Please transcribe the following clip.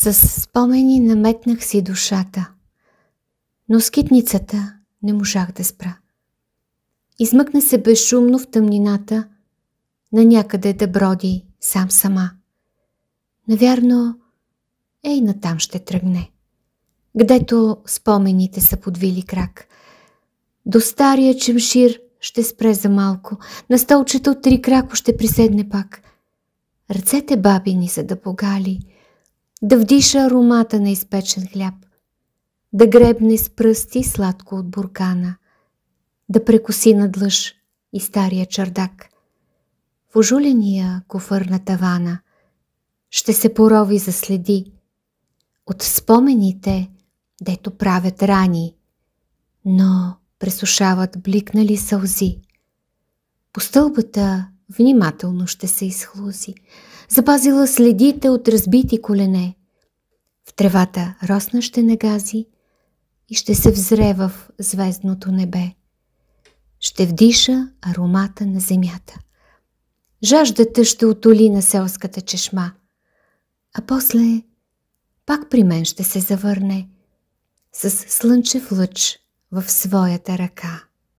С спомени наметнах си душата, но скитницата не можах да спра. Измъкна се безшумно в тъмнината, на някъде да броди сама. Навярно, ей натам ще тръгне, гдето спомените са подвили крак. До стария чемшир ще спре за малко, на столчето от 3 крако ще приседне пак. Ръцете бабини са да погали, да вдиша аромата на изпечен хляб, да гребне с пръсти сладко от буркана, да прекоси надлъж и стария чардак. В ожуления куфър на тавана ще се порови за следи от спомените, дето правят рани, но пресушават бликнали сълзи. По стълбата внимателно ще се изхлузи, запазила следите от разбити колене. В тревата росна ще нагази и ще се взре в звездното небе. Ще вдиша аромата на земята. Жаждата ще утоли на селската чешма, а после пак при мен ще се завърне с слънчев лъч в своята ръка.